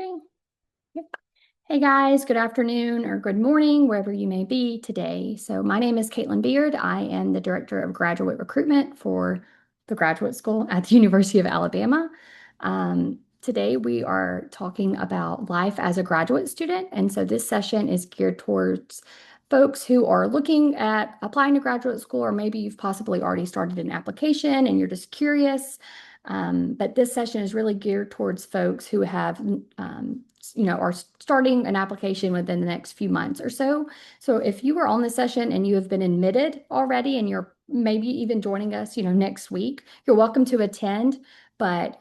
Okay. Yep. Hey guys, good afternoon or good morning, wherever you may be today. So my name is Caitlin Beard. I am the Director of Graduate Recruitment for the Graduate School at the University of Alabama. Today we are talking about life as a graduate student. And so this session is geared towards folks who are looking at applying to graduate school, or maybe you've possibly already started an application and you're just curious. But this session is really geared towards folks who have, are starting an application within the next few months or so. So if you are on this session and you have been admitted already and you're maybe even joining us, next week, you're welcome to attend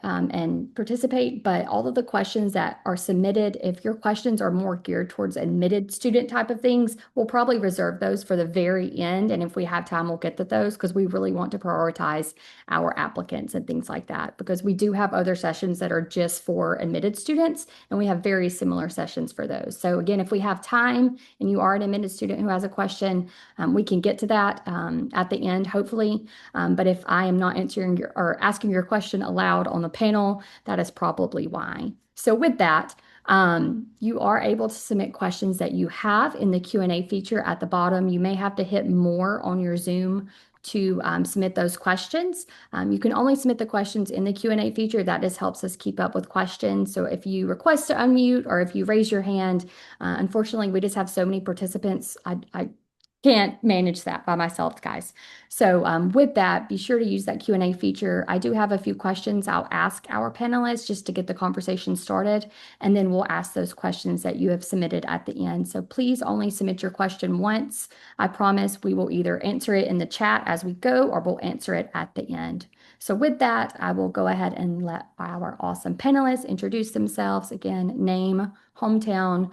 and participate. But all of the questions that are submitted, if your questions are more geared towards admitted student type of things, we'll probably reserve those for the very end. And if we have time, we'll get to those because we really want to prioritize our applicants and things like that, because we do have other sessions that are just for admitted students, and we have very similar sessions for those. So again, if we have time and you are an admitted student who has a question, we can get to that at the end, hopefully. But if I am not answering or asking your question aloud on the panel, that is probably why. So with that, you are able to submit questions that you have in the Q&A feature at the bottom. You may have to hit more on your Zoom to submit those questions. You can only submit the questions in the Q&A feature. That just helps us keep up with questions. So if you request to unmute or if you raise your hand, unfortunately, we just have so many participants. I can't manage that by myself, guys. So with that, be sure to use that Q&A feature. I do have a few questions I'll ask our panelists just to get the conversation started, and then we'll ask those questions that you have submitted at the end. So please only submit your question once. I promise we will either answer it in the chat as we go or we'll answer it at the end. So with that, I will go ahead and let our awesome panelists introduce themselves. Again, name, hometown,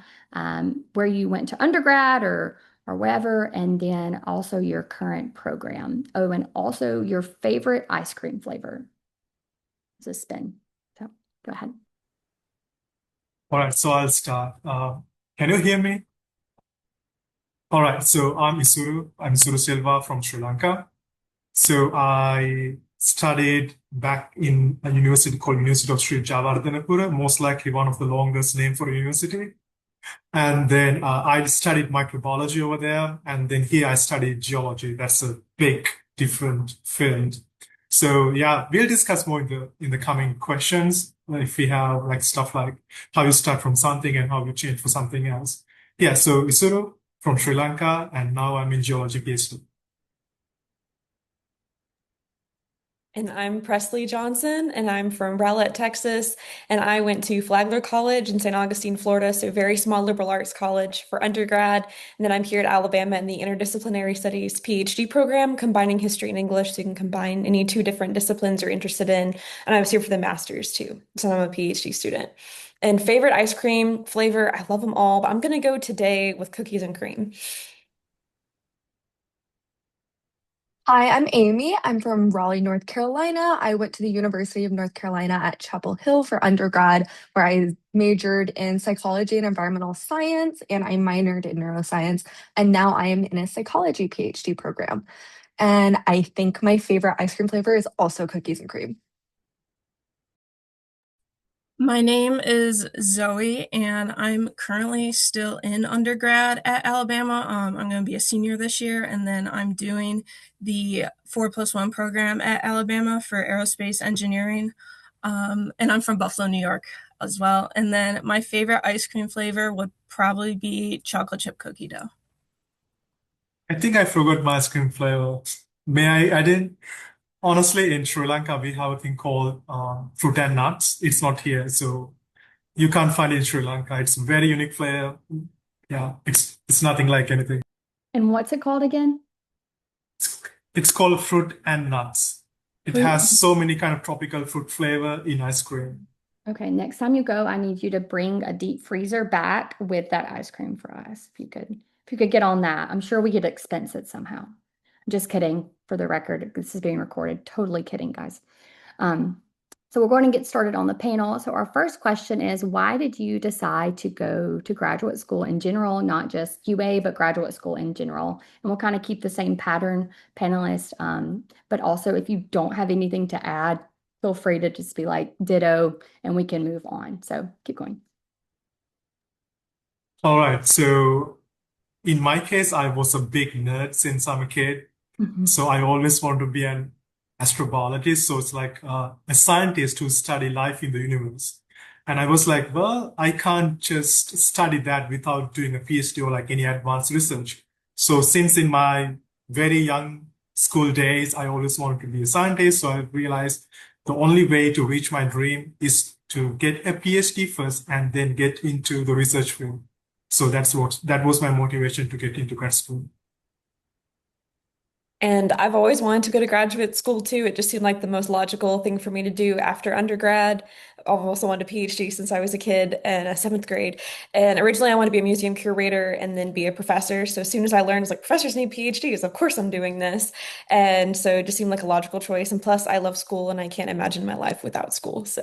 where you went to undergrad or wherever, and then also your current program. Oh, and also your favorite ice cream flavor. It's a spin. So go ahead. All right, so I'll start. Can you hear me? All right, so I'm Isuru. I'm Isuru Silva from Sri Lanka. So I studied back in a university called University of Sri Javaradhanapura, most likely one of the longest name for a university. And then I studied microbiology over there. And then here I studied geology. That's a big different field. So yeah, we'll discuss more in the coming questions if we have like stuff like how you start from something and how you change for something else. Yeah, so Isuru from Sri Lanka, and now I'm in geology PhD. And I'm Presley Johnson, and I'm from Rowlett, Texas. And I went to Flagler College in St. Augustine, Florida, so very small liberal arts college for undergrad. And then I'm here at Alabama in the Interdisciplinary Studies PhD program, combining history and English, so you can combine any two different disciplines you're interested in. And I was here for the master's too, so I'm a PhD student. And favorite ice cream flavor, I love them all, but I'm gonna go today with cookies and cream. Hi, I'm Amy. I'm from Raleigh, North Carolina. I went to the University of North Carolina at Chapel Hill for undergrad, where I majored in psychology and environmental science, and I minored in neuroscience. And now I am in a psychology PhD program. And I think my favorite ice cream flavor is also cookies and cream. My name is Zoe, and I'm currently still in undergrad at Alabama. I'm going to be a senior this year, and then I'm doing the 4+1 program at Alabama for aerospace engineering. And I'm from Buffalo, New York as well. And then my favorite ice cream flavor would probably be chocolate chip cookie dough. I think I forgot my ice cream flavor. I didn't. Honestly, in Sri Lanka, we have a thing called fruit and nuts. It's not here, so you can't find it in Sri Lanka. It's a very unique flavor. Yeah, it's nothing like anything. And what's it called again? It's called fruit and nuts. It Fruit. has so many kind of tropical fruit flavor in ice cream. Okay, next time you go, I need you to bring a deep freezer back with that ice cream for us. If you could get on that. I'm sure we could expense it somehow. I'm just kidding for the record. This is being recorded. Totally kidding, guys. So we're going to get started on the panel. So our first question is, why did you decide to go to graduate school in general, not just UA, but graduate school in general? And we'll kind of keep the same pattern, panelists. But also, if you don't have anything to add, feel free to just be like ditto, and we can move on. So keep going. All right. So in my case, I was a big nerd since I'm a kid. Mhm. So I always want to be an astrobiologist. So it's like a scientist who study life in the universe. And I was like, well, I can't just study that without doing a PhD or like any advanced research. So since in my very young school days, I always wanted to be a scientist. So I realized the only way to reach my dream is to get a PhD first and then get into the research field. So that was my motivation to get into grad school. And I've always wanted to go to graduate school too. It just seemed like the most logical thing for me to do after undergrad. I've also wanted a PhD since I was a kid in seventh grade. And originally I wanted to be a museum curator and then be a professor. So as soon as I learned, it's like professors need PhDs, of course I'm doing this. And so it just seemed like a logical choice. And plus I love school and I can't imagine my life without school. So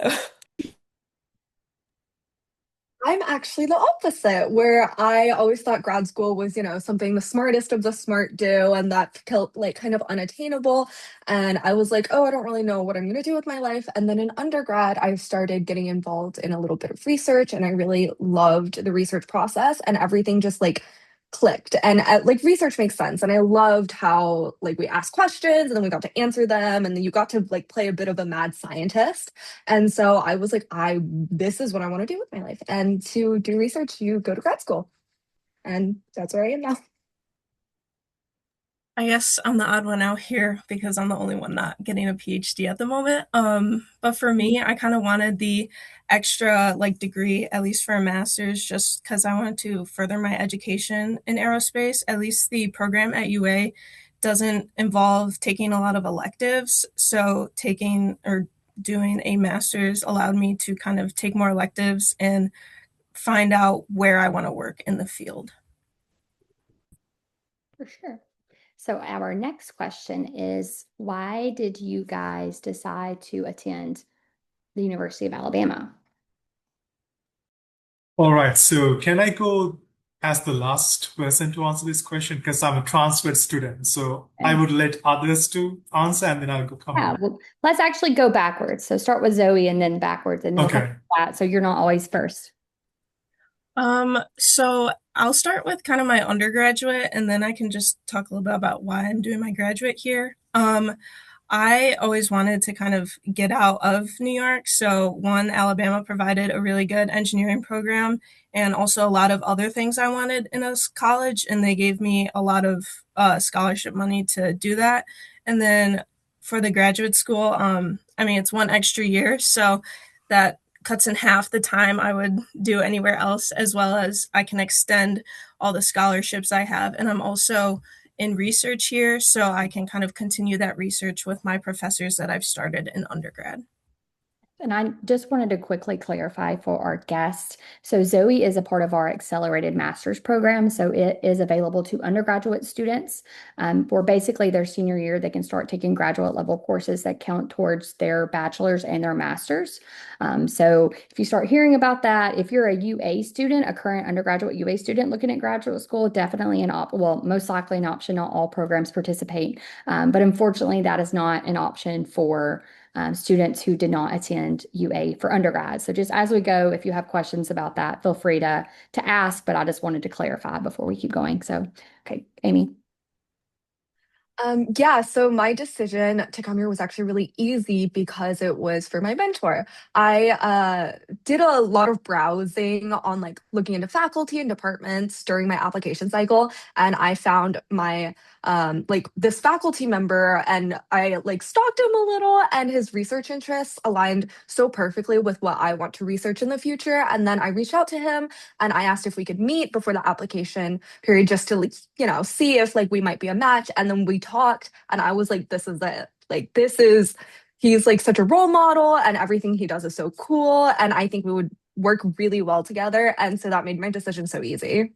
I'm actually the opposite, where I always thought grad school was, something the smartest of the smart do, and that felt like kind of unattainable. And I was like, oh, I don't really know what I'm going to do with my life. And then in undergrad, I started getting involved in a little bit of research, and I really loved the research process, and everything just like clicked. And like research makes sense. And I loved how like we asked questions and then we got to answer them, and then you got to like play a bit of a mad scientist. And so I was like, this is what I want to do with my life. And to do research, you go to grad school. And that's where I am now. I guess I'm the odd one out here because I'm the only one not getting a PhD at the moment. But for me, I kind of wanted the extra like degree, at least for a master's, just because I wanted to further my education in aerospace. At least the program at UA doesn't involve taking a lot of electives. So taking or doing a master's allowed me to kind of take more electives and find out where I want to work in the field. For sure. So our next question is, why did you guys decide to attend the University of Alabama? All right. So can I go as the last person to answer this question? Because I'm a transferred student. So I Okay. would let others to answer and then I'll go come Yeah, back. well, let's actually go backwards. So start with Zoe and then backwards, and we'll come Okay. to that. So you're not always first. So I'll start with kind of my undergraduate and then I can just talk a little bit about why I'm doing my graduate here. I always wanted to kind of get out of New York. So one, Alabama provided a really good engineering program and also a lot of other things I wanted in a college, and they gave me a lot of scholarship money to do that. And then for the graduate school, I mean, it's one extra year, so that cuts in half the time I would do anywhere else, as well as I can extend all the scholarships I have. And I'm also in research here, so I can kind of continue that research with my professors that I've started in undergrad. And I just wanted to quickly clarify for our guests. So Zoe is a part of our accelerated master's program. So it is available to undergraduate students for basically their senior year. They can start taking graduate level courses that count towards their bachelor's and their master's. So if you start hearing about that, if you're a UA student, a current undergraduate UA student looking at graduate school, definitely well, most likely an option. Not all programs participate. But unfortunately, that is not an option for students who did not attend UA for undergrad. So just as we go, if you have questions about that, feel free to ask, but I just wanted to clarify before we keep going. So, okay, Amy. Yeah, so my decision to come here was actually really easy because it was for my mentor. I did a lot of browsing on like looking into faculty and departments during my application cycle, and I found my like this faculty member, and I like stalked him a little, and his research interests aligned so perfectly with what I want to research in the future. And then I reached out to him and I asked if we could meet before the application period just to like, see if like we might be a match. And then we talked and I was like, this is it. Like he's like such a role model and everything he does is so cool. And I think we would work really well together. And so that made my decision so easy.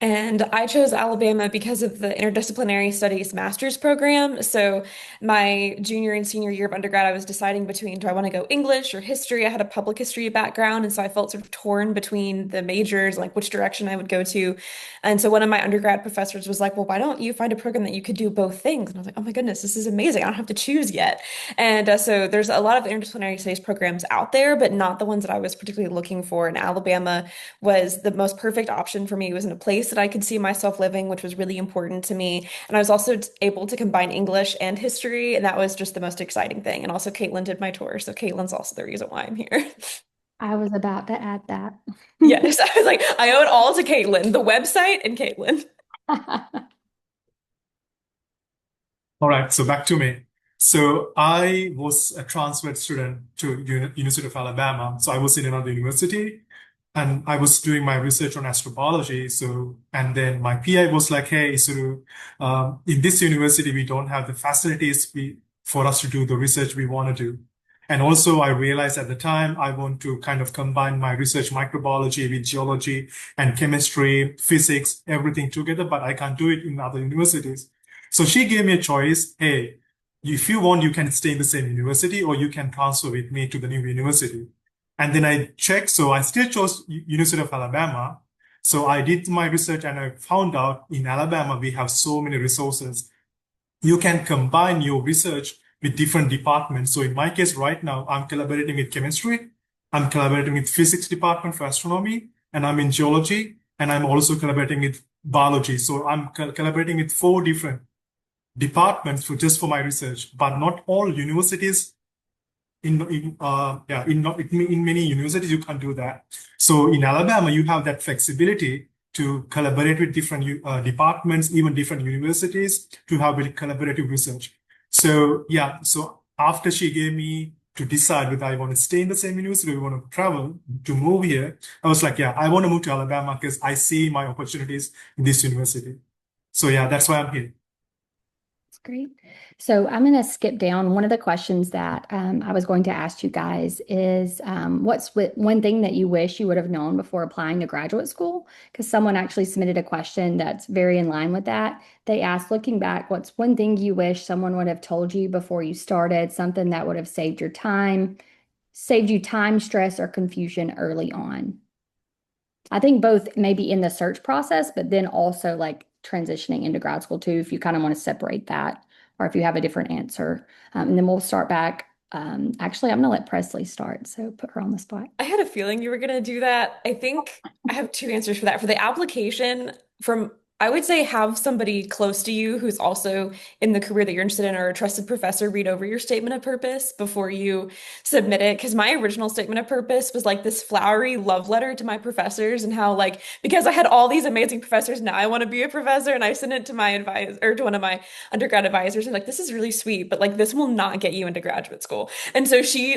And I chose Alabama because of the Interdisciplinary Studies master's program. So, my junior and senior year of undergrad, I was deciding between do I want to go English or history? I had a public history background. And so I felt sort of torn between the majors, like which direction I would go to. And so, one of my undergrad professors was like, well, why don't you find a program that you could do both things? And I was like, oh my goodness, this is amazing. I don't have to choose yet. And so, there's a lot of interdisciplinary studies programs out there, but not the ones that I was particularly looking for. And Alabama was the most perfect option for me. It was in a place that I could see myself living, which was really important to me. And I was also able to combine English and history, and that was just the most exciting thing. And also, Caitlin did my tour, so Caitlin's also the reason why I'm here. I was about to add that. Yes, I was like, I owe it all to Caitlin, the website and Caitlin. All right, so back to me. So I was a transferred student to University of Alabama. So I was in another university and I was doing my research on astrobiology. So, and then my PI was like, hey, so in this university, we don't have the facilities for us to do the research we want to do. And also I realized at the time I want to kind of combine my research microbiology with geology and chemistry, physics, everything together, but I can't do it in other universities. So she gave me a choice. Hey, if you want, you can stay in the same university or you can transfer with me to the new university. And then I checked. So I still chose University of Alabama. So I did my research and I found out in Alabama, we have so many resources. You can combine your research with different departments. So in my case, right now, I'm collaborating with chemistry. I'm collaborating with physics department for astronomy, and I'm in geology, and I'm also collaborating with biology. So I'm collaborating with 4 different departments for just for my research, but not all universities in many universities you can't do that. So in Alabama, you have that flexibility to collaborate with different departments, even different universities to have very collaborative research. So yeah, so after she gave me to decide whether I want to stay in the same university or want to travel to move here, I was like, yeah, I want to move to Alabama because I see my opportunities in this university. So yeah, that's why I'm here. That's great. So I'm going to skip down. One of the questions that I was going to ask you guys is what's one thing that you wish you would have known before applying to graduate school? Because someone actually submitted a question that's very in line with that. They asked, looking back, what's one thing you wish someone would have told you before you started, something that would have saved you time, stress, or confusion early on? I think both maybe in the search process, but then also like transitioning into grad school too, if you kind of want to separate that or if you have a different answer. And then we'll start back. Actually, I'm going to let Presley start. So put her on the spot. I had a feeling you were going to do that. I think I have two answers for that. For the application, I would say have somebody close to you who's also in the career that you're interested in or a trusted professor read over your statement of purpose before you submit it. Because my original statement of purpose was like this flowery love letter to my professors and how like because I had all these amazing professors, now I want to be a professor. And I sent it to my advisor or to one of my undergrad advisors and like this is really sweet, but like this will not get you into graduate school. And so she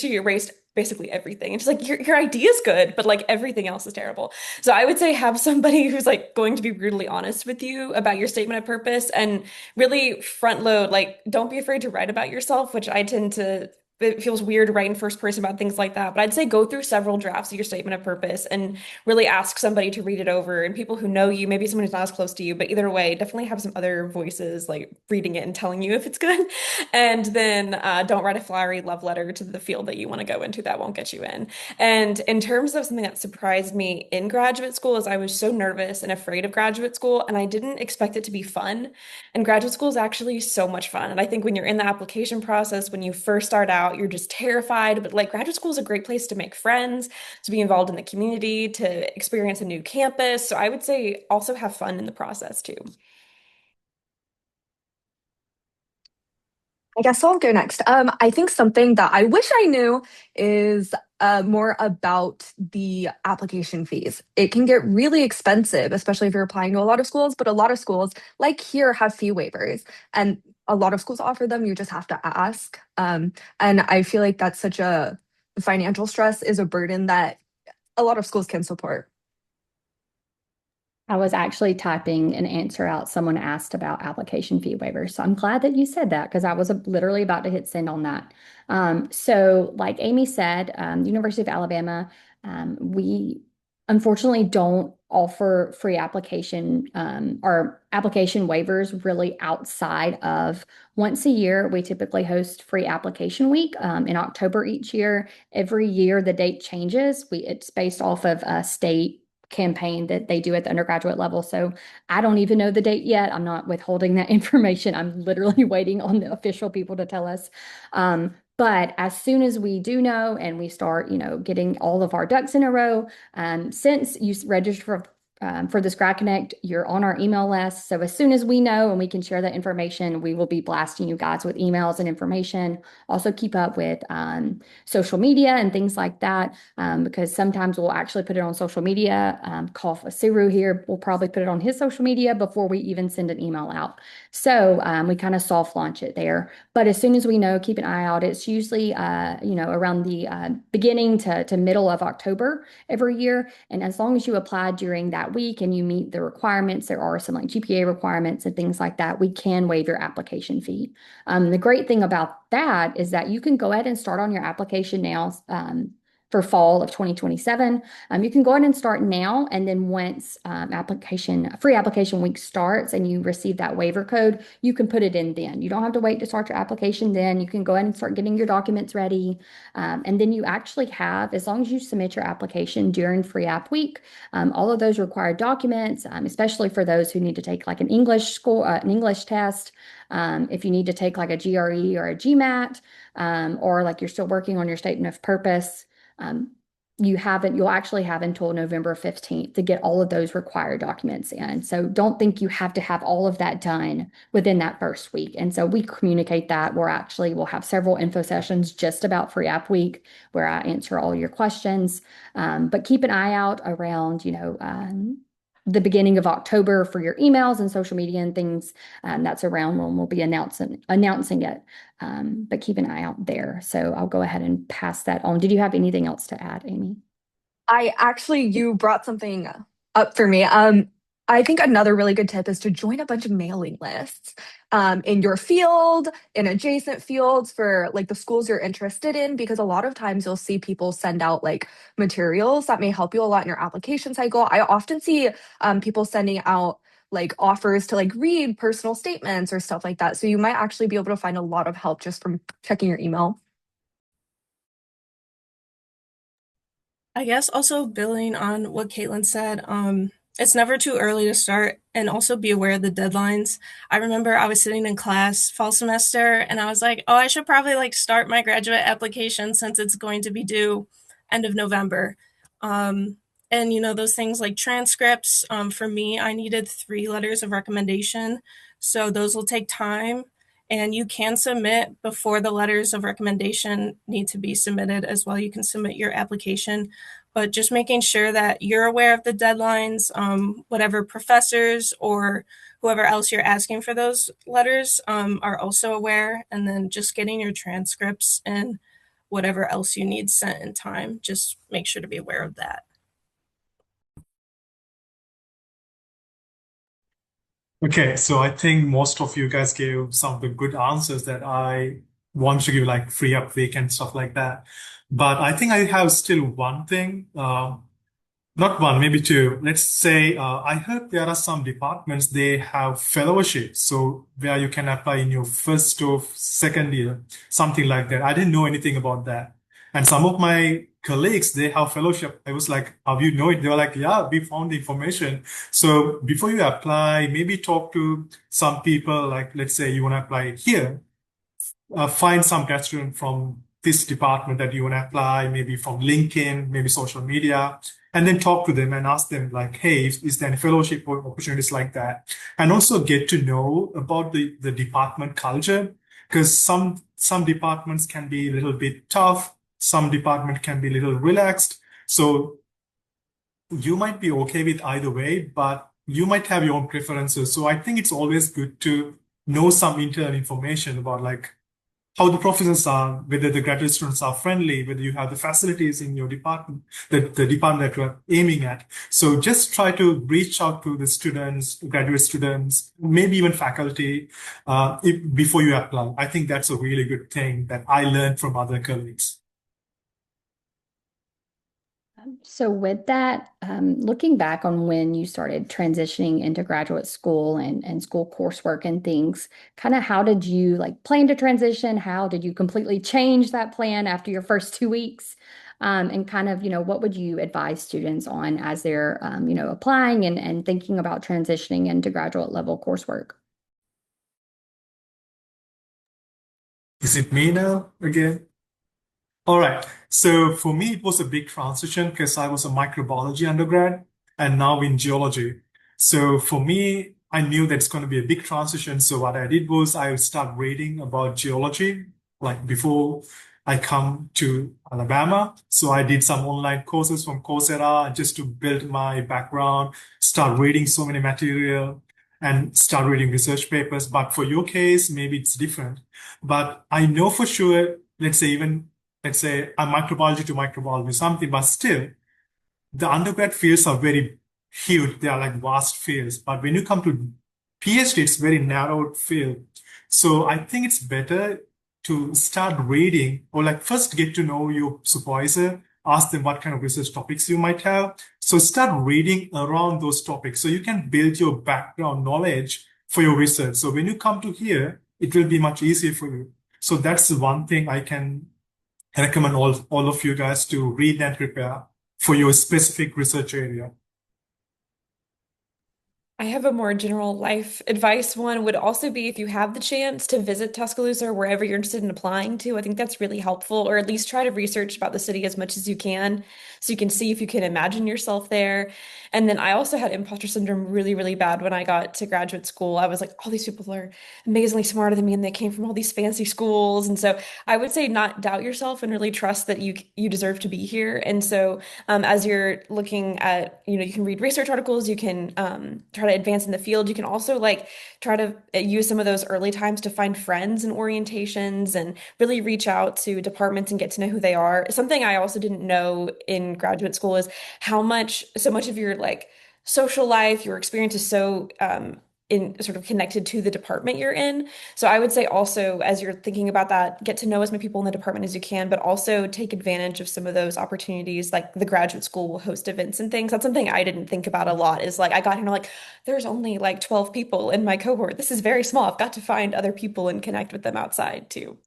erased basically everything. And she's like, your idea's good, but like everything else is terrible. So I would say have somebody who's like going to be brutally honest with you about your statement of purpose and really front load, like don't be afraid to write about yourself, which I tend to it feels weird to write in first person about things like that. But I'd say go through several drafts of your statement of purpose and really ask somebody to read it over and people who know you, maybe someone who's not as close to you, but either way, definitely have some other voices like reading it and telling you if it's good. And then don't write a flowery love letter to the field that you want to go into that won't get you in. And in terms of something that surprised me in graduate school is I was so nervous and afraid of graduate school and I didn't expect it to be fun. And graduate school is actually so much fun. And I think when you're in the application process, when you first start out, you're just terrified. But like graduate school is a great place to make friends, to be involved in the community, to experience a new campus. So I would say also have fun in the process too. I guess I'll go next. I think something that I wish I knew is more about the application fees. It can get really expensive, especially if you're applying to a lot of schools, but a lot of schools, like here, have fee waivers. And a lot of schools offer them, you just have to ask. And I feel like that's such a financial stress is a burden that a lot of schools can support. I was actually typing an answer out. Someone asked about application fee waivers. So I'm glad that you said that because I was literally about to hit send on that. So, like Amy said, University of Alabama, we unfortunately don't offer free application or application waivers really outside of once a year. We typically host free application week in October each year. Every year the date changes. It's based off of a state campaign that they do at the undergraduate level. So I don't even know the date yet. I'm not withholding that information. I'm literally waiting on the official people to tell us. But as soon as we do know and we start, getting all of our ducks in a row, since you register for this Grad Connect, you're on our email list. So as soon as we know and we can share that information, we will be blasting you guys with emails and information. Also keep up with social media and things like that, because sometimes we'll actually put it on social media. Suru here will probably put it on his social media before we even send an email out. So we kind of soft launch it there. But as soon as we know, keep an eye out. It's usually, around the beginning to middle of October every year. And as long as you apply during that week and you meet the requirements, there are some like GPA requirements and things like that, we can waive your application fee. The great thing about that is that you can go ahead and start on your application now. For fall of 2027. You can go ahead and start now, and then once free application week starts and you receive that waiver code, you can put it in then. You don't have to wait to start your application then. You can go ahead and start getting your documents ready. And then you actually have, as long as you submit your application during free app week, all of those required documents, especially for those who need to take like an English test, if you need to take like a GRE or a GMAT, or like you're still working on your statement of purpose, you'll actually have until November 15th to get all of those required documents in. So don't think you have to have all of that done within that first week. And so we communicate that. We'll have several info sessions just about free app week where I answer all your questions. But keep an eye out around, the beginning of October for your emails and social media and things. That's around when we'll be announcing it. But keep an eye out there. So I'll go ahead and pass that on. Did you have anything else to add, Amy? You brought something up for me. I think another really good tip is to join a bunch of mailing lists in your field, in adjacent fields for like the schools you're interested in, because a lot of times you'll see people send out like materials that may help you a lot in your application cycle. I often see people sending out like offers to like read personal statements or stuff like that. So you might actually be able to find a lot of help just from checking your email. I guess also building on what Caitlin said, it's never too early to start, and also be aware of the deadlines. I remember I was sitting in class fall semester and I was like, oh, I should probably like start my graduate application since it's going to be due end of November. And those things like transcripts, for me, I needed 3 letters of recommendation. So those will take time, and you can submit before the letters of recommendation need to be submitted as well. You can submit your application, but just making sure that you're aware of the deadlines, whatever professors or whoever else you're asking for those letters are also aware, and then just getting your transcripts and whatever else you need sent in time. Just make sure to be aware of that. Okay, so I think most of you guys gave some of the good answers that I want to give, like free up week and stuff like that. But I think I have still one thing. Not one, maybe two. Let's say I heard there are some departments, they have fellowships, so where you can apply in your first or second year, something like that. I didn't know anything about that. And some of my colleagues, they have fellowship. I was like, how you know it? They were like, yeah, we found the information. So before you apply, maybe talk to some people, like let's say you want to apply here, find some grad student from this department that you want to apply, maybe from LinkedIn, maybe social media, and then talk to them and ask them like, hey, is there any fellowship or opportunities like that? And also get to know about the department culture, because some departments can be a little bit tough, some department can be a little relaxed. So you might be okay with either way, but you might have your own preferences. So I think it's always good to know some internal information about like how the professors are, whether the graduate students are friendly, whether you have the facilities in your department, the department that you're aiming at. So just try to reach out to the students, graduate students, maybe even faculty, before you apply. I think that's a really good thing that I learned from other colleagues. So with that, looking back on when you started transitioning into graduate school and school coursework and things, kind of how did you like plan to transition? How did you completely change that plan after your first 2 weeks? And kind of, what would you advise students on as they're, applying and thinking about transitioning into graduate level coursework? Is it me now again? All right. So for me, it was a big transition because I was a microbiology undergrad and now in geology. So for me, I knew that it's going to be a big transition. So what I did was I would start reading about geology like before I come to Alabama. So I did some online courses from Coursera just to build my background, start reading so many material and start reading research papers. But for your case, maybe it's different. But I know for sure, let's say a microbiology to microbiology, something, but still, the undergrad fields are very huge. They are like vast fields. But when you come to PhD, it's very narrow field. So I think it's better to start reading or like first get to know your supervisor, ask them what kind of research topics you might have. So start reading around those topics so you can build your background knowledge for your research. So when you come to here, it will be much easier for you. So that's the one thing I can recommend all of you guys to read and prepare for your specific research area. I have a more general life advice. One would also be if you have the chance to visit Tuscaloosa or wherever you're interested in applying to. I think that's really helpful, or at least try to research about the city as much as you can so you can see if you can imagine yourself there. And then I also had imposter syndrome really, really bad when I got to graduate school. I was like, all these people are amazingly smarter than me and they came from all these fancy schools. And so I would say not doubt yourself and really trust that you deserve to be here. And so as you're looking at, you can read research articles, you can try to advance in the field. You can also like try to use some of those early times to find friends and orientations and really reach out to departments and get to know who they are. Something I also didn't know in graduate school is so much of your like social life, your experience is so in sort of connected to the department you're in. So I would say also, as you're thinking about that, get to know as many people in the department as you can, but also take advantage of some of those opportunities. Like the graduate school will host events and things. That's something I didn't think about a lot is like I got here and I'm like, there's only like 12 people in my cohort. This is very small. I've got to find other people and connect with them outside too.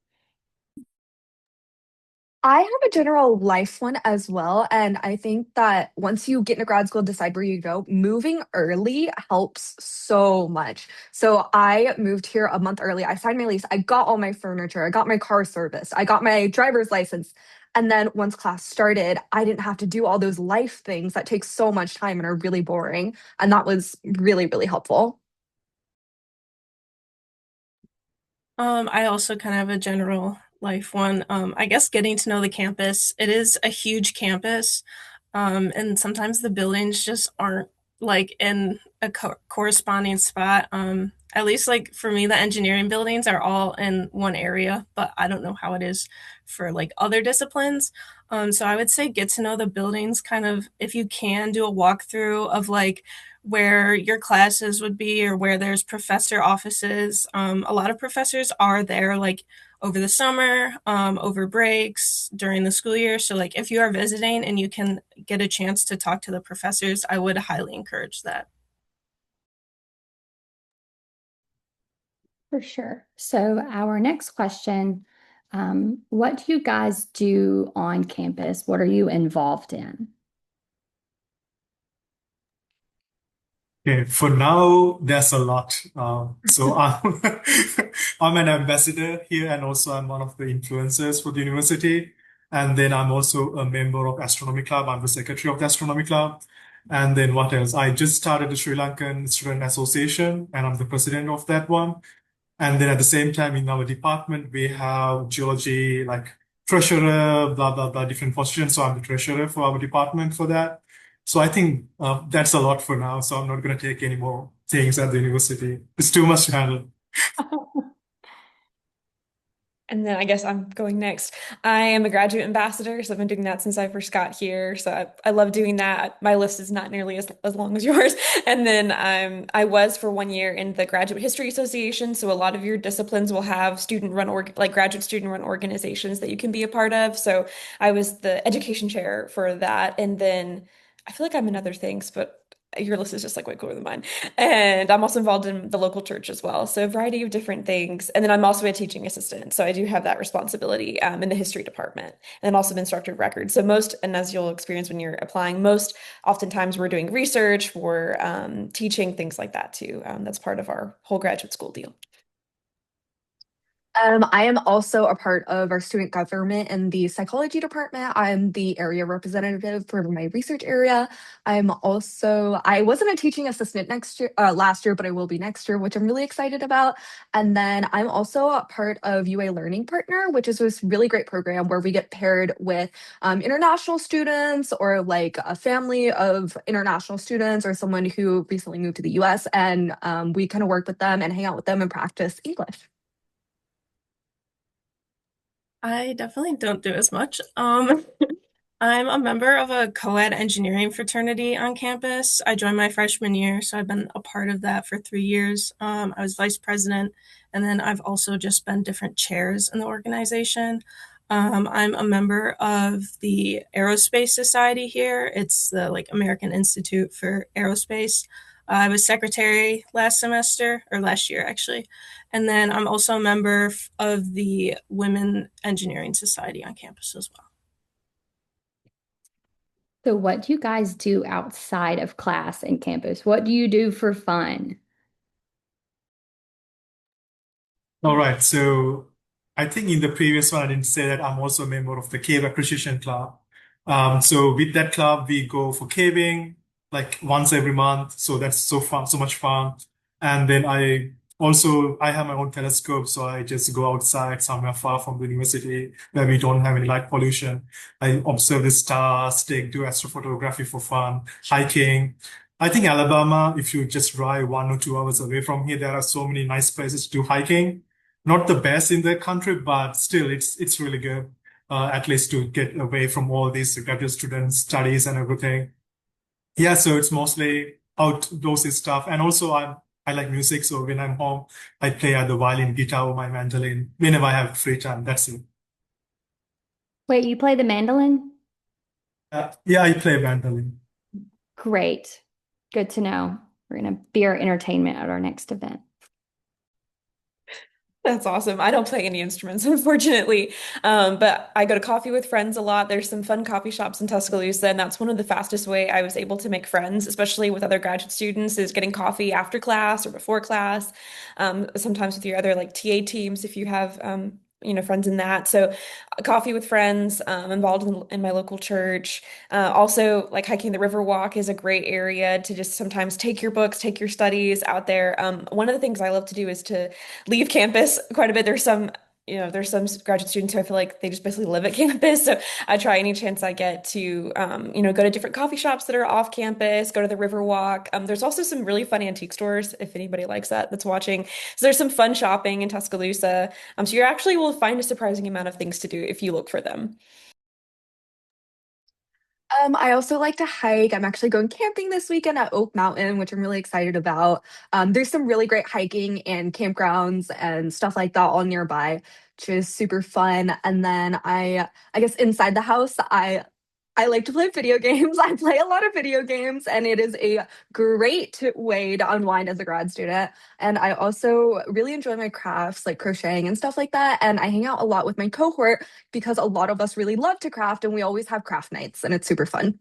I have a general life one as well. And I think that once you get into grad school, decide where you go, moving early helps so much. So I moved here a month early. I signed my lease. I got all my furniture. I got my car serviced. I got my driver's license. And then once class started, I didn't have to do all those life things that take so much time and are really boring. And that was really, really helpful. I also kind of have a general life one. I guess getting to know the campus. It is a huge campus, and sometimes the buildings just aren't like in a corresponding spot. At least like for me, the engineering buildings are all in one area, but I don't know how it is for like other disciplines. So I would say get to know the buildings kind of if you can do a walkthrough of like where your classes would be or where there's professor offices. A lot of professors are there like over the summer, over breaks, during the school year. So like if you are visiting and you can get a chance to talk to the professors, I would highly encourage that. For sure. So our next question, what do you guys do on campus? What are you involved in? Okay, for now, there's a lot. So I'm, I'm an ambassador here, and also I'm one of the influencers for the university. And then I'm also a member of Astronomy Club. I'm the secretary of the Astronomy Club. And then what else? I just started the Sri Lankan Student Association, and I'm the president of that one. And then at the same time, in our department, we have geology, like treasurer, blah, blah, blah, different positions. So I'm the treasurer for our department for that. So I think that's a lot for now. So I'm not going to take any more things at the university. It's too much to handle. And then I guess I'm going next. I am a graduate ambassador, so I've been doing that since I first got here. So I love doing that. My list is not nearly as long as yours. And then I was for 1 year in the Graduate History Association. So a lot of your disciplines will have like graduate student run organizations that you can be a part of. So I was the education chair for that. And then I feel like I'm in other things, but your list is just like way cooler than mine. And I'm also involved in the local church as well. So a variety of different things. And then I'm also a teaching assistant. So I do have that responsibility in the history department. And I'm also an instructor of record. So most, and as you'll experience when you're applying, most oftentimes we're doing research, we're teaching, things like that too. That's part of our whole graduate school deal. I am also a part of our student government in the psychology department. I'm the area representative for my research area. I wasn't a teaching assistant last year, but I will be next year, which I'm really excited about. And then I'm also a part of UA Learning Partner, which is this really great program where we get paired with international students or like a family of international students or someone who recently moved to the US. And we kind of work with them and hang out with them and practice English. I definitely don't do as much. I'm a member of a co-ed engineering fraternity on campus. I joined my freshman year, so I've been a part of that for 3 years. I was vice president, and then I've also just been different chairs in the organization. I'm a member of the Aerospace Society here. It's the like American Institute for Aerospace. I was secretary last semester, or last year actually. And then I'm also a member of the Women Engineering Society on campus as well. So what do you guys do outside of class and campus? What do you do for fun? All right. So I think in the previous one, I didn't say that I'm also a member of the Cave Appreciation Club. So with that club, we go for caving like once every month. So that's so fun, so much fun. And then I have my own telescope. So I just go outside somewhere far from the university where we don't have any light pollution. I observe the stars, do astrophotography for fun, hiking. I think Alabama, if you just drive 1 or 2 hours away from here, there are so many nice places to do hiking. Not the best in the country, but still, it's really good. At least to get away from all these graduate student studies and everything. Yeah, so it's mostly outdoorsy stuff, and also I like music. So when I'm home, I play either violin, guitar, or my mandolin whenever I have free time. That's it. Wait, you play the mandolin? Yeah, I play mandolin. Great. Good to know. We're going to be our entertainment at our next event. That's awesome. I don't play any instruments, unfortunately. But I go to coffee with friends a lot. There's some fun coffee shops in Tuscaloosa, and that's one of the fastest way I was able to make friends, especially with other graduate students, is getting coffee after class or before class. Sometimes with your other like TA teams if you have friends in that. So coffee with friends, involved in my local church. Also, like hiking the river walk is a great area to just sometimes take your books, take your studies out there. One of the things I love to do is to leave campus quite a bit. There's some graduate students who I feel like they just basically live at campus. So I try any chance I get to, go to different coffee shops that are off campus, go to the river walk. There's also some really fun antique stores if anybody likes that's watching. So there's some fun shopping in Tuscaloosa. So you actually will find a surprising amount of things to do if you look for them. I also like to hike. I'm actually going camping this weekend at Oak Mountain, which I'm really excited about. There's some really great hiking and campgrounds and stuff like that all nearby, which is super fun. And then I guess inside the house, I like to play video games. I play a lot of video games, and it is a great way to unwind as a grad student. And I also really enjoy my crafts, like crocheting and stuff like that. And I hang out a lot with my cohort because a lot of us really love to craft, and we always have craft nights, and it's super fun.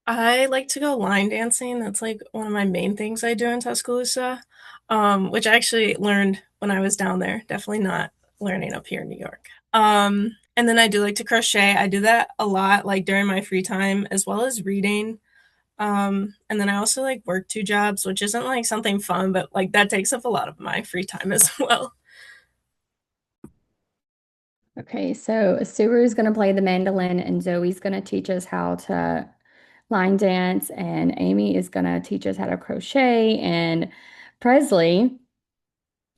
I like to go line dancing. That's like one of my main things I do in Tuscaloosa, which I actually learned when I was down there. Definitely not learning up here in New York. And then I do like to crochet. I do that a lot, like during my free time, as well as reading. And then I also like work 2 jobs, which isn't like something fun, but like that takes up a lot of my free time as well. Okay, so Suru is going to play the mandolin, and Zoe's going to teach us how to line dance, and Amy is going to teach us how to crochet, and Presley,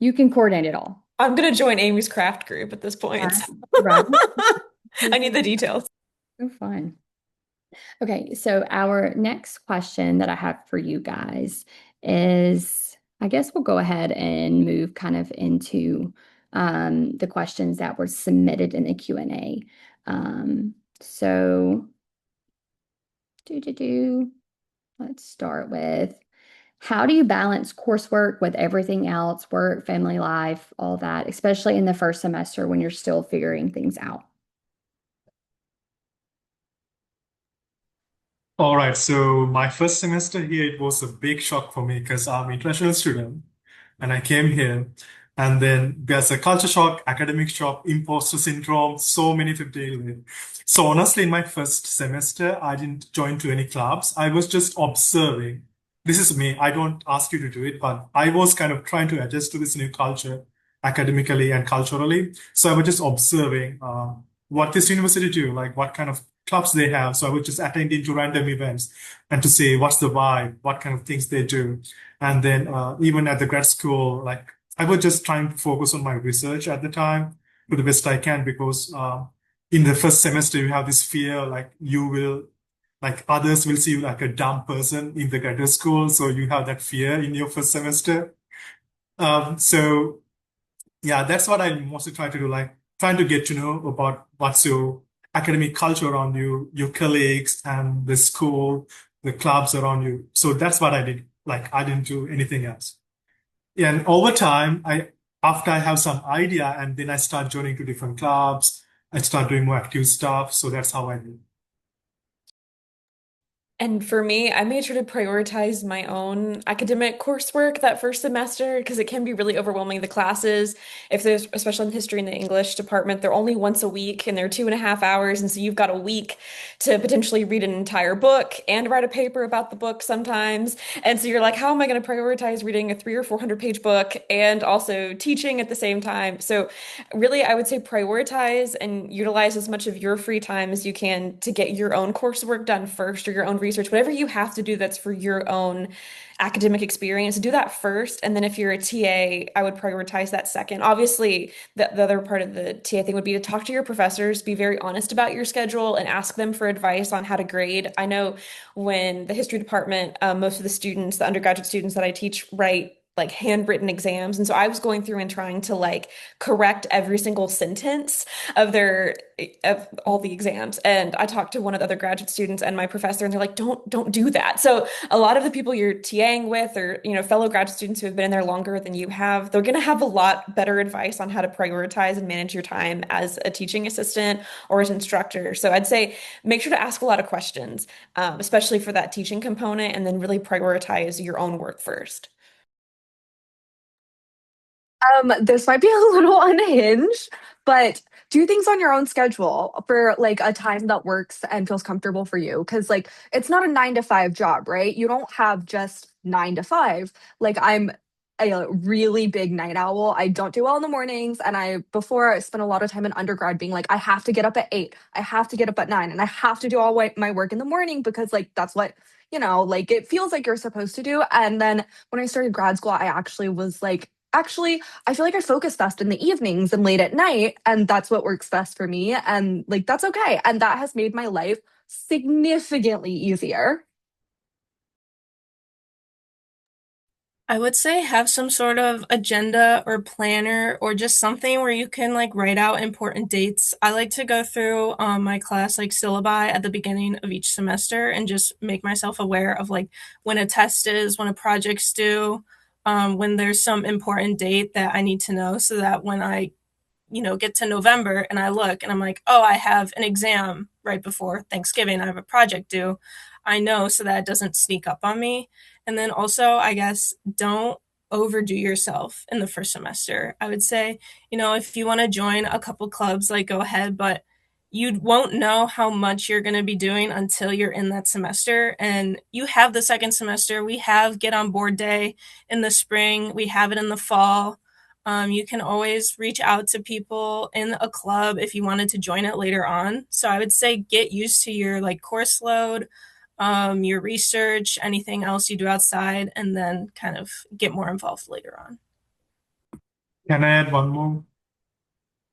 You can coordinate it all. I'm gonna join Amy's craft group at this point. Right. I need the details. So fun. Okay, so our next question that I have for you guys is, I guess we'll go ahead and move kind of into the questions that were submitted in the Q&A. So, let's start with, how do you balance coursework with everything else, work, family life, all that, especially in the first semester when you're still figuring things out? All right, so my first semester here, it was a big shock for me because I'm an international student and I came here. And then there's a culture shock, academic shock, imposter syndrome, so many to deal with. So honestly, in my first semester, I didn't join to any clubs. I was just observing. This is me. I don't ask you to do it, but I was kind of trying to adjust to this new culture academically and culturally. So I was just observing what this university do, like what kind of clubs they have. So I was just attending to random events and to say what's the vibe, what kind of things they do. And then even at the grad school, like I was just trying to focus on my research at the time to the best I can because in the first semester you have this fear like you will like others will see you like a dumb person in the graduate school, so you have that fear in your first semester. So yeah, that's what I mostly try to do, like trying to get to know about what's your academic culture around you, your colleagues, and the school, the clubs around you. So that's what I did. Like I didn't do anything else. Yeah, and over time, after I have some idea, and then I start joining to different clubs, I start doing more active stuff. So that's how I do. And for me, I made sure to prioritize my own academic coursework that first semester because it can be really overwhelming. The classes, if there's, especially in the history and the English department, they're only once a week and they're 2.5 hours. And so you've got a week to potentially read an entire book and write a paper about the book sometimes. And so you're like, how am I going to prioritize reading a 300 or 400 page book and also teaching at the same time? So really, I would say prioritize and utilize as much of your free time as you can to get your own coursework done first or your own research, whatever you have to do that's for your own academic experience, do that first. And then if you're a TA, I would prioritize that second. Obviously, the other part of the TA thing would be to talk to your professors, be very honest about your schedule, and ask them for advice on how to grade. I know when the history department, most of the students, the undergraduate students that I teach, write like handwritten exams. And so I was going through and trying to like correct every single sentence of their of all the exams. And I talked to one of the other graduate students and my professor, and they're like, don't do that. So a lot of the people you're TAing with or, fellow graduate students who have been in there longer than you have, they're gonna have a lot better advice on how to prioritize and manage your time as a teaching assistant or as an instructor. So I'd say make sure to ask a lot of questions, especially for that teaching component, and then really prioritize your own work first. This might be a little unhinged, but do things on your own schedule for like a time that works and feels comfortable for you. Cause like it's not a 9 to 5 job, right? You don't have just 9 to 5. Like I'm a really big night owl. I don't do well in the mornings. And before I spent a lot of time in undergrad being like, I have to get up at 8, I have to get up at 9, and I have to do all my work in the morning because like that's what, like it feels like you're supposed to do. And then when I started grad school, I actually was like, actually, I feel like I focus best in the evenings and late at night, and that's what works best for me. And like, that's okay. And that has made my life significantly easier. I would say have some sort of agenda or planner or just something where you can like write out important dates. I like to go through my class like syllabi at the beginning of each semester and just make myself aware of like when a test is, when a project's due, when there's some important date that I need to know so that when I get to November and I look and I'm like, oh, I have an exam right before Thanksgiving. I have a project due. I know so that it doesn't sneak up on me. And then also, I guess, don't overdo yourself in the first semester. I would say, if you want to join a couple clubs, like go ahead, but you won't know how much you're going to be doing until you're in that semester. And you have the second semester. We have Get On Board Day in the spring, we have it in the fall. You can always reach out to people in a club if you wanted to join it later on. So I would say get used to your like course load, your research, anything else you do outside, and then kind of get more involved later on. Can I add one more?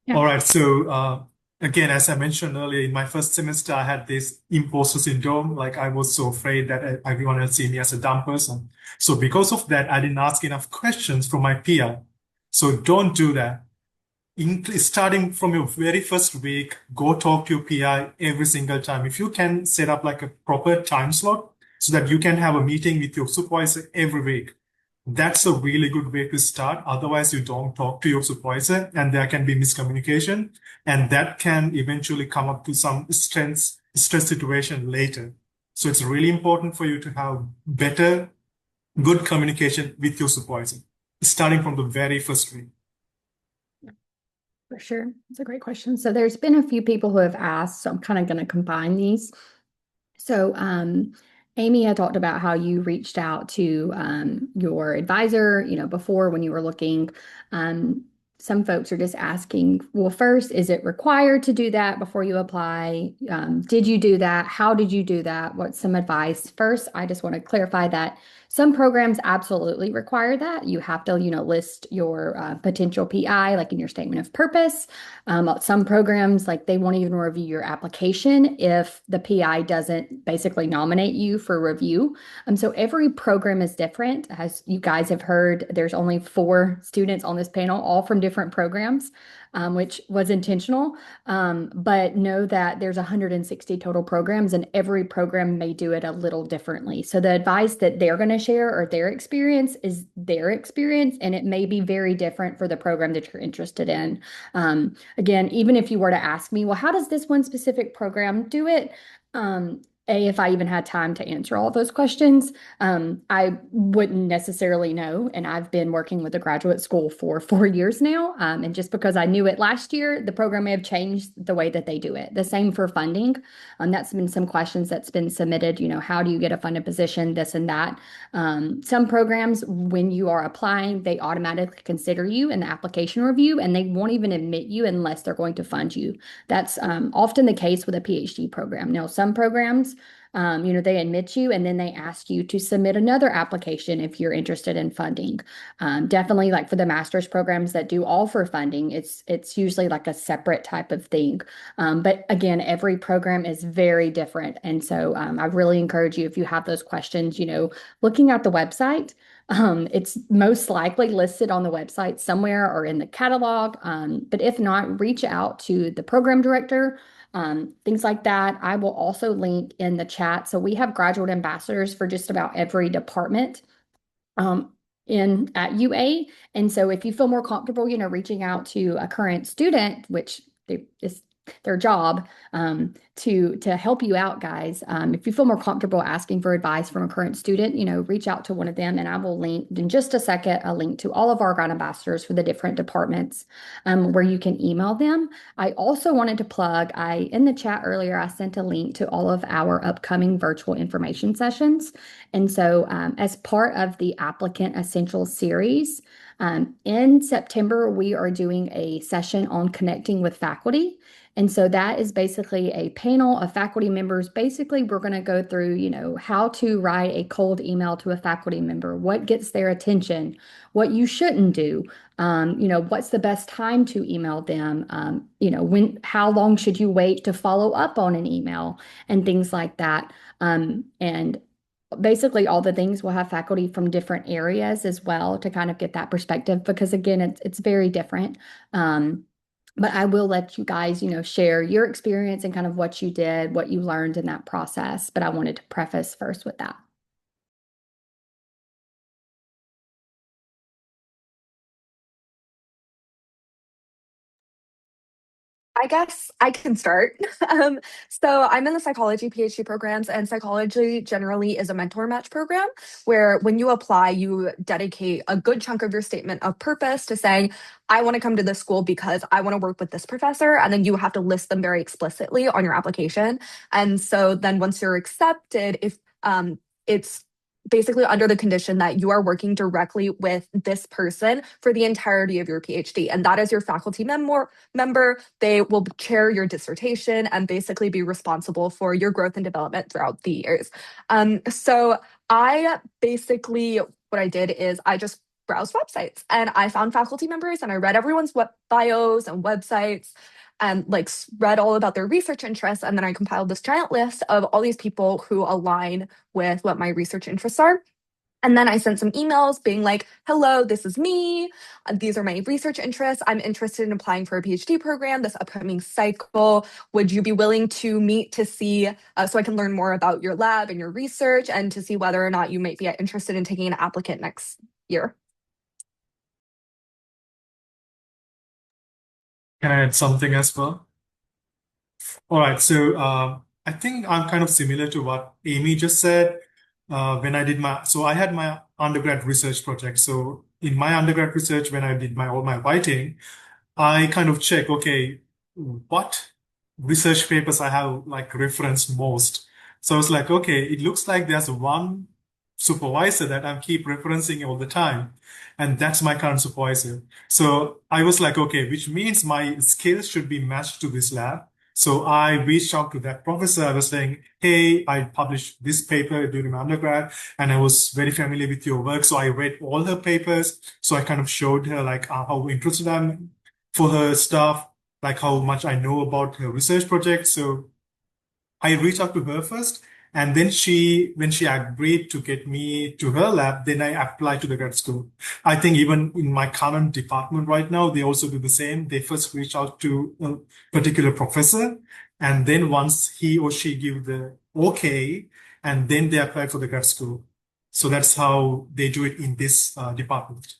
Yeah. All right. So, again, as I mentioned earlier, in my first semester, I had this imposter syndrome. Like I was so afraid that everyone will see me as a dumb person. So because of that, I didn't ask enough questions from my peer. So don't do that. Starting from your very first week, go talk to your PI every single time. If you can set up like a proper time slot so that you can have a meeting with your supervisor every week, that's a really good way to start. Otherwise, you don't talk to your supervisor and there can be miscommunication, and that can eventually come up to some stress situation later. So it's really important for you to have better, good communication with your supervisor, starting from the very first week. For sure. That's a great question. So there's been a few people who have asked, so I'm kind of going to combine these. So Amy had talked about how you reached out to your advisor, before when you were looking. Some folks are just asking, well, first, is it required to do that before you apply? Did you do that? How did you do that? What's some advice? First, I just want to clarify that some programs absolutely require that. You have to, list your potential PI, like in your statement of purpose. Some programs, like they won't even review your application if the PI doesn't basically nominate you for review. So every program is different. As you guys have heard, there's only 4 students on this panel, all from different programs, which was intentional. But know that there's 160 total programs and every program may do it a little differently. So the advice that they're going to share or their experience is their experience, and it may be very different for the program that you're interested in. Again, even if you were to ask me, well, how does this one specific program do it? If I even had time to answer all of those questions, I wouldn't necessarily know. And I've been working with a graduate school for 4 years now. And just because I knew it last year, the program may have changed the way that they do it. The same for funding. That's been some questions that's been submitted. How do you get a funded position, this and that? Some programs, when you are applying, they automatically consider you in the application review and they won't even admit you unless they're going to fund you. That's often the case with a PhD program. Now, some programs, they admit you and then they ask you to submit another application if you're interested in funding. Definitely, like for the master's programs that do all for funding, it's usually like a separate type of thing. But again, every program is very different. And so I really encourage you, if you have those questions, looking at the website. It's most likely listed on the website somewhere or in the catalog. But if not, reach out to the program director, things like that. I will also link in the chat. So we have graduate ambassadors for just about every department in at UA. And so if you feel more comfortable, reaching out to a current student, which is their job, to help you out, guys. If you feel more comfortable asking for advice from a current student, reach out to one of them, and I will link in just a second a link to all of our grad ambassadors for the different departments, where you can email them. I also wanted to plug, in the chat earlier, I sent a link to all of our upcoming virtual information sessions. And so as part of the Applicant Essentials series, in September, we are doing a session on connecting with faculty. And so that is basically a panel of faculty members. Basically, we're going to go through, how to write a cold email to a faculty member, what gets their attention, what you shouldn't do, what's the best time to email them, how long should you wait to follow up on an email, and things like that. And basically all the things will have faculty from different areas as well to kind of get that perspective, because again, it's very different. But I will let you guys, share your experience and kind of what you did, what you learned in that process. But I wanted to preface first with that. I guess I can start. So I'm in the psychology PhD programs, and psychology generally is a mentor match program where when you apply, you dedicate a good chunk of your statement of purpose to saying, I want to come to this school because I want to work with this professor. And then you have to list them very explicitly on your application. And so then once you're accepted, if it's basically under the condition that you are working directly with this person for the entirety of your PhD. And that is your faculty member. They will chair your dissertation and basically be responsible for your growth and development throughout the years. So I basically, what I did is I just browse websites and I found faculty members and I read everyone's bios and websites and like read all about their research interests. And then I compiled this giant list of all these people who align with what my research interests are. And then I sent some emails being like, hello, this is me. These are my research interests. I'm interested in applying for a PhD program this upcoming cycle. Would you be willing to meet to see, so I can learn more about your lab and your research and to see whether or not you might be interested in taking an applicant next year? Can I add something as well? All right, so I think I'm kind of similar to what Amy just said. When I did so I had my undergrad research project. So in my undergrad research, when I did all my writing, I kind of check, okay, what research papers I have like referenced most. So I was like, okay, it looks like there's one supervisor that I keep referencing all the time, and that's my current supervisor. So I was like, okay, which means my skills should be matched to this lab. So I reached out to that professor. I was saying, hey, I published this paper during my undergrad, and I was very familiar with your work. So I read all her papers. So I kind of showed her like how interested I'm for her stuff, like how much I know about her research project. So I reached out to her first, and then when she agreed to get me to her lab, then I applied to the grad school. I think even in my current department right now, they also do the same. They first reach out to a particular professor, and then once he or she give the okay, and then they apply for the grad school. So that's how they do it in this department.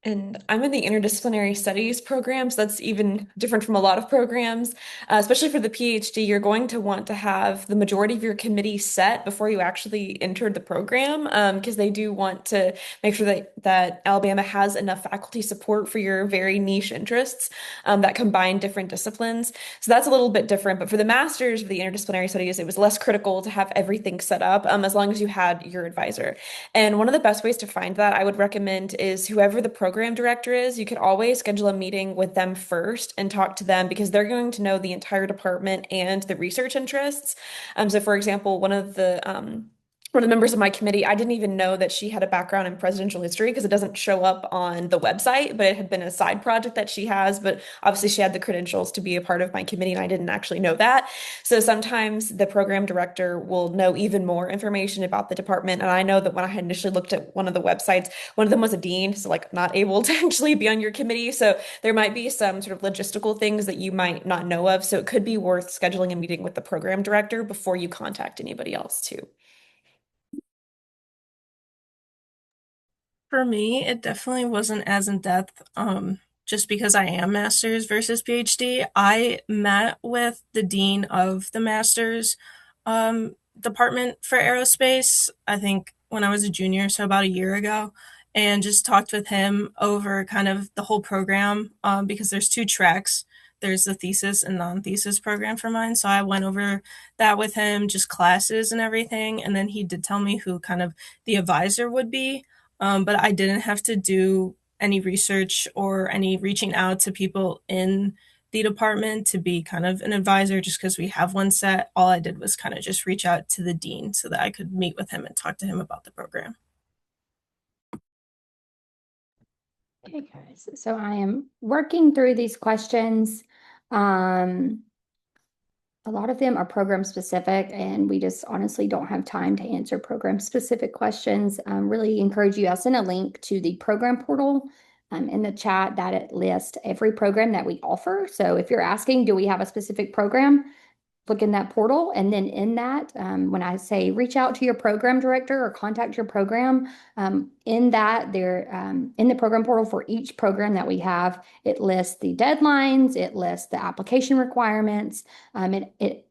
And I'm in the interdisciplinary studies program, so that's even different from a lot of programs. Especially for the PhD, you're going to want to have the majority of your committee set before you actually entered the program, because they do want to make sure that Alabama has enough faculty support for your very niche interests that combine different disciplines. So that's a little bit different. But for the master's of the interdisciplinary studies, it was less critical to have everything set up as long as you had your advisor. And one of the best ways to find that I would recommend is whoever the program director is, you could always schedule a meeting with them first and talk to them because they're going to know the entire department and the research interests. So for example, one of the members of my committee, I didn't even know that she had a background in presidential history because it doesn't show up on the website, but it had been a side project that she has. But obviously, she had the credentials to be a part of my committee, and I didn't actually know that. So sometimes the program director will know even more information about the department. And I know that when I had initially looked at one of the websites, one of them was a dean, so like not able to actually be on your committee. So there might be some sort of logistical things that you might not know of. So it could be worth scheduling a meeting with the program director before you contact anybody else too. For me, it definitely wasn't as in depth, just because I am master's versus PhD. I met with the dean of the master's department for aerospace, I think when I was a junior, so about a year ago, and just talked with him over kind of the whole program, because there's two tracks. There's the thesis and non-thesis program for mine. So I went over that with him, just classes and everything. And then he did tell me who kind of the advisor would be, but I didn't have to do any research or any reaching out to people in the department to be kind of an advisor just because we have one set. All I did was kind of just reach out to the dean so that I could meet with him and talk to him about the program. Okay, guys. So I am working through these questions. A lot of them are program specific, and we just honestly don't have time to answer program specific questions. Really encourage you. I'll send a link to the program portal in the chat that it lists every program that we offer. So if you're asking, do we have a specific program? Look in that portal. And then in that, when I say reach out to your program director or contact your program, in that there, in the program portal for each program that we have, it lists the deadlines, it lists the application requirements, it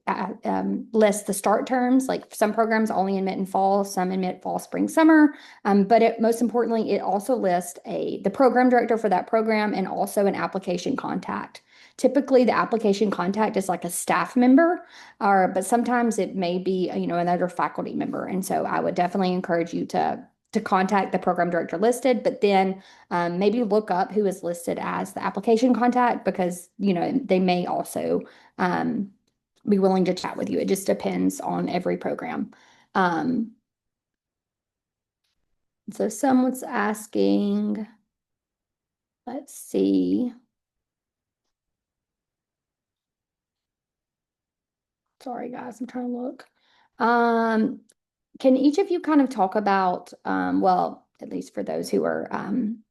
lists the start terms. Like some programs only admit in fall, some admit fall, spring, summer. But most importantly, it also lists the program director for that program and also an application contact. Typically, the application contact is like a staff member, but sometimes it may be, another faculty member. And so I would definitely encourage you to contact the program director listed, but then maybe look up who is listed as the application contact because, they may also be willing to chat with you. It just depends on every program. So someone's asking, let's see. Sorry, guys, I'm trying to look. Can each of you kind of talk about, well, at least for those who are on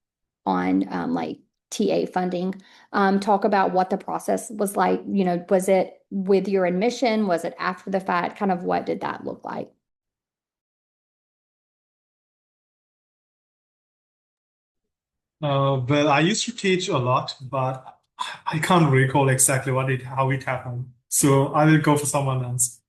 like TA funding, talk about what the process was like? Was it with your admission? Was it after the fact? Kind of what did that look like? Well, I used to teach a lot, but I can't recall exactly how it happened. So I will go for someone else.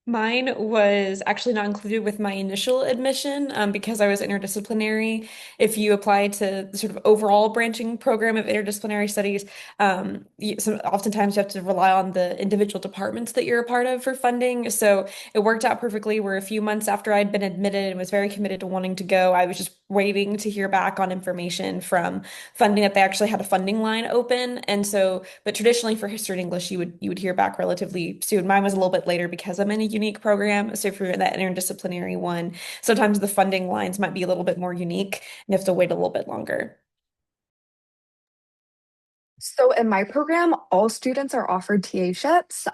Mine was actually not included with my initial admission because I was interdisciplinary. If you apply to the sort of overall branching program of interdisciplinary studies, oftentimes you have to rely on the individual departments that you're a part of for funding. So it worked out perfectly where a few months after I'd been admitted and was very committed to wanting to go, I was just waiting to hear back on information from funding that they actually had a funding line open. And so, but traditionally for history and English, you would hear back relatively soon. Mine was a little bit later because I'm in a unique program. So if you're in that interdisciplinary one, sometimes the funding lines might be a little bit more unique and you have to wait a little bit longer. So in my program, all students are offered TA-ships,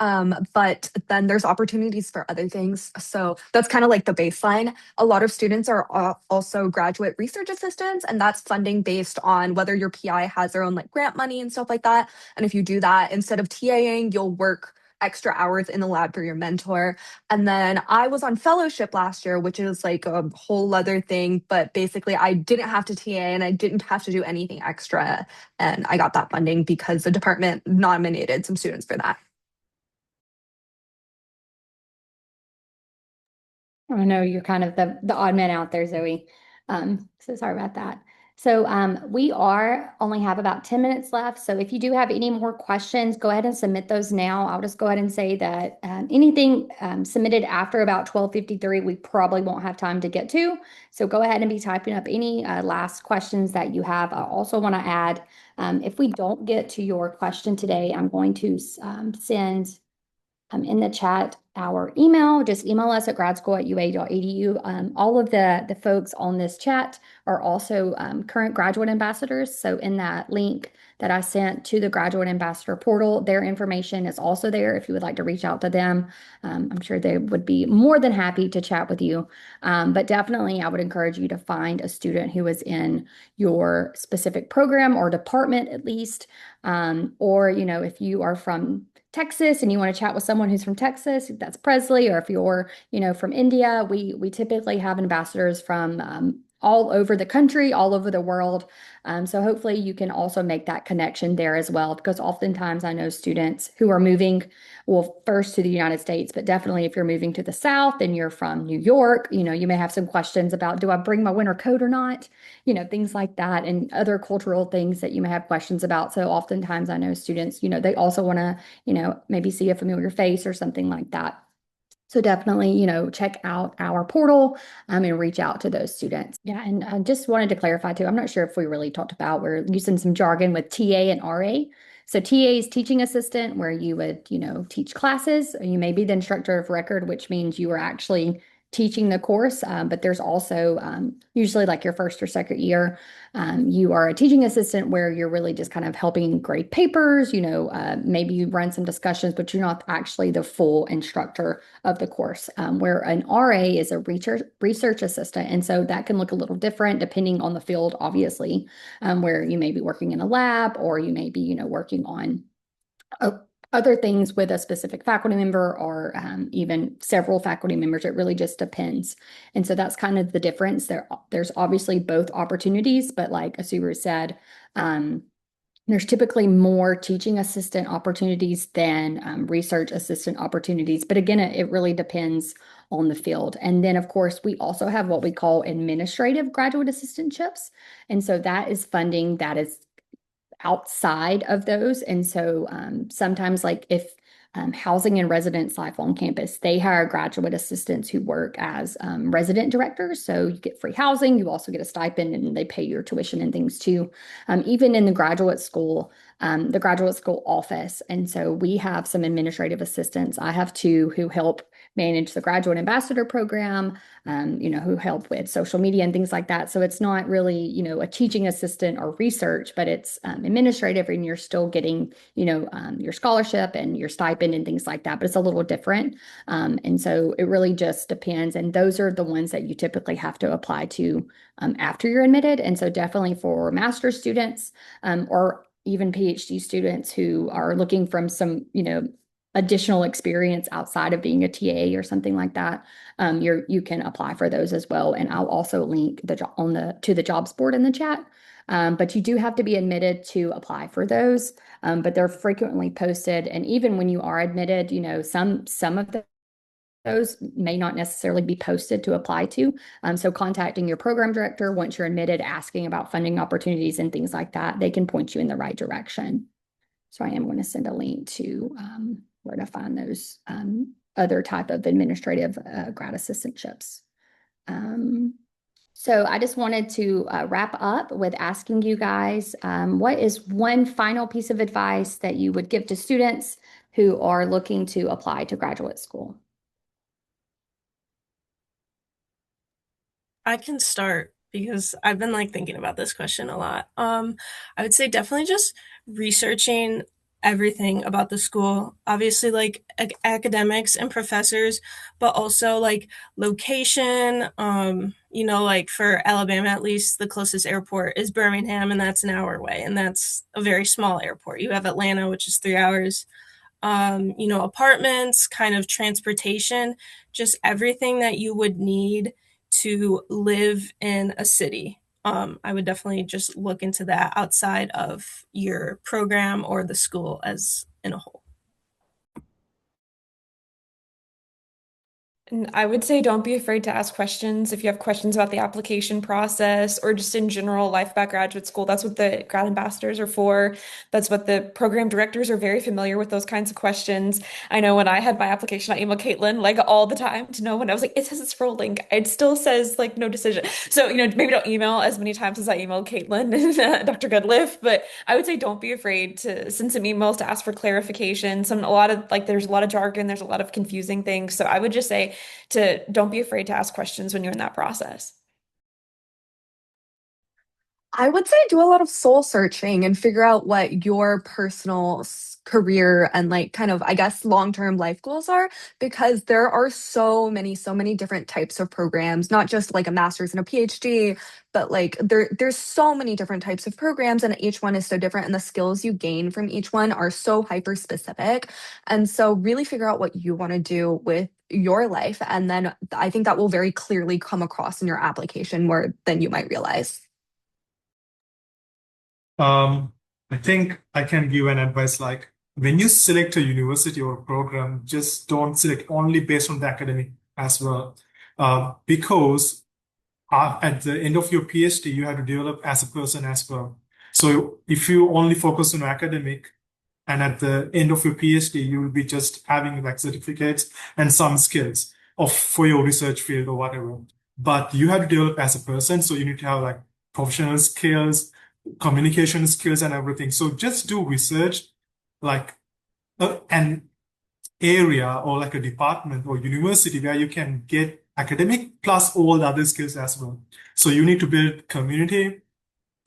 but then there's opportunities for other things. So that's kind of like the baseline. A lot of students are also graduate research assistants, and that's funding based on whether your PI has their own like grant money and stuff like that. And if you do that, instead of TAing, you'll work extra hours in the lab for your mentor. And then I was on fellowship last year, which is like a whole other thing. But basically, I didn't have to TA and I didn't have to do anything extra. And I got that funding because the department nominated some students for that. I know you're kind of the odd man out there, Zoe. So sorry about that. So we are only have about 10 minutes left. So if you do have any more questions, go ahead and submit those now. I'll just go ahead and say that anything submitted after about 12:53, we probably won't have time to get to. So go ahead and be typing up any last questions that you have. I also want to add, if we don't get to your question today, I'm going to send in the chat our email. Just email us at gradschool@ua.edu. All of the folks on this chat are also current graduate ambassadors. So in that link that I sent to the graduate ambassador portal, their information is also there if you would like to reach out to them. I'm sure they would be more than happy to chat with you. But definitely, I would encourage you to find a student who is in your specific program or department at least. Or, if you are from Texas and you want to chat with someone who's from Texas, that's Presley, or if you're, from India, we typically have ambassadors from all over the country, all over the world. So hopefully you can also make that connection there as well, because oftentimes I know students who are moving, well, first to the United States, but definitely if you're moving to the South and you're from New York, you may have some questions about, do I bring my winter coat or not? Things like that, and other cultural things that you may have questions about. So oftentimes I know students, they also want to, maybe see a familiar face or something like that. So definitely, check out our portal and reach out to those students. Yeah, and I just wanted to clarify too, I'm not sure if we really talked about, we're using some jargon with TA and RA. So TA is teaching assistant, where you would, teach classes. You may be the instructor of record, which means you are actually teaching the course. But there's also usually like your first or second year, you are a teaching assistant where you're really just kind of helping grade papers, maybe you run some discussions, but you're not actually the full instructor of the course, where an RA is a research assistant. And so that can look a little different depending on the field, obviously, where you may be working in a lab or you may be, working on other things with a specific faculty member or even several faculty members. It really just depends. And so that's kind of the difference. There's obviously both opportunities, but like Asuru said, there's typically more teaching assistant opportunities than research assistant opportunities. But again, it really depends on the field. And then, of course, we also have what we call administrative graduate assistantships. And so that is funding that is outside of those. And so sometimes, like if Housing and Residence Life on Campus, they hire graduate assistants who work as resident directors. So you get free housing, you also get a stipend, and they pay your tuition and things too. Even in the graduate school, the graduate school office. And so we have some administrative assistants. I have two who help manage the graduate ambassador program, who help with social media and things like that. So it's not really, a teaching assistant or research, but it's administrative, and you're still getting, your scholarship and your stipend and things like that. But it's a little different. And so it really just depends. And those are the ones that you typically have to apply to after you're admitted. And so definitely for master's students or even PhD students who are looking from some, additional experience outside of being a TA or something like that, you can apply for those as well. And I'll also link to the jobs board in the chat. But you do have to be admitted to apply for those. But they're frequently posted. And even when you are admitted, some of those may not necessarily be posted to apply to. So contacting your program director once you're admitted, asking about funding opportunities and things like that, they can point you in the right direction. So I am going to send a link to where to find those other type of administrative grad assistantships. So I just wanted to wrap up with asking you guys, what is one final piece of advice that you would give to students who are looking to apply to graduate school? I can start because I've been thinking about this question a lot. I would say definitely just researching everything about the school. Obviously academics and professors, but also location. For Alabama at least, the closest airport is Birmingham, and that's an hour away, and that's a very small airport. You have Atlanta, which is 3 hours. Apartments, kind of transportation, just everything that you would need to live in a city. I would definitely just look into that outside of your program or the school as in a whole. And I would say don't be afraid to ask questions if you have questions about the application process or just in general life about graduate school. That's what the grad ambassadors are for. That's what the program directors are very familiar with those kinds of questions. I know when I had my application, I emailed Caitlin all the time to know when I was it says it's rolling. It still says no decision. So, maybe don't email as many times as I emailed Caitlin and Dr. Goodliff, but I would say don't be afraid to send some emails to ask for clarification. There's a lot of jargon, there's a lot of confusing things. So I would just say to don't be afraid to ask questions when you're in that process. I would say do a lot of soul searching and figure out what your personal career and kind of, I guess, long-term life goals are, because there are so many different types of programs, not just a master's and a PhD, but there's so many different types of programs, and each one is so different, and the skills you gain from each one are so hyper specific. And so really figure out what you want to do with your life, and then I think that will very clearly come across in your application more than you might realize. I think I can give an advice when you select a university or a program, just don't select only based on the academic as well. Because at the end of your PhD, you have to develop as a person as well. So if you only focus on academic, and at the end of your PhD, you will be just having certificates and some skills for your research field or whatever. But you have to develop as a person, so you need to have professional skills, communication skills, and everything. So just do research, an area or a department or university where you can get academic plus all the other skills as well. So you need to build community.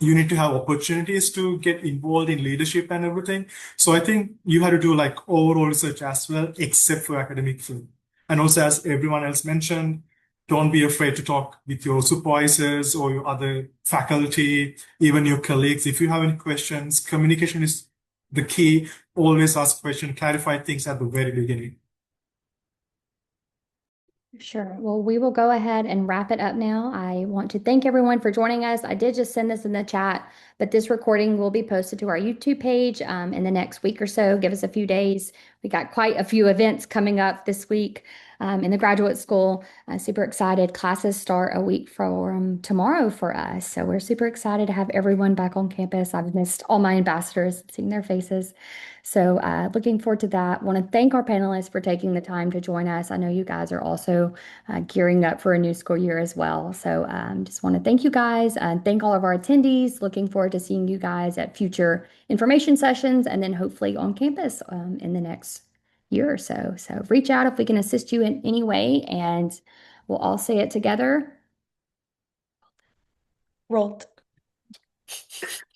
You need to have opportunities to get involved in leadership and everything. So I think you have to do overall research as well, except for academic field. And also, as everyone else mentioned, don't be afraid to talk with your supervisors or your other faculty, even your colleagues. If you have any questions, communication is the key. Always ask questions, clarify things at the very beginning. Sure. Well, we will go ahead and wrap it up now. I want to thank everyone for joining us. I did just send this in the chat, but this recording will be posted to our YouTube page in the next week or so. Give us a few days. We got quite a few events coming up this week in the graduate school. Super excited. Classes start a week from tomorrow for us. So we're super excited to have everyone back on campus. I've missed all my ambassadors, seeing their faces. So looking forward to that. Want to thank our panelists for taking the time to join us. I know you guys are also gearing up for a new school year as well. So just want to thank you guys and thank all of our attendees. Looking forward to seeing you guys at future information sessions, and then hopefully on campus in the next year or so. So reach out if we can assist you in any way, and we'll all say it together. Rolled.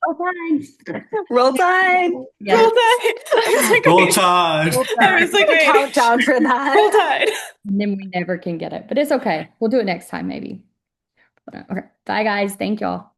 Roll Tide. Roll Tide. Yes. Roll Tide. I was like, Roll wait. Tide. I was like, wait. Countdown for Roll that. Tide. And then we never can get it, but it's okay. We'll do it next time, maybe. Okay. Bye, guys. Thank y'all.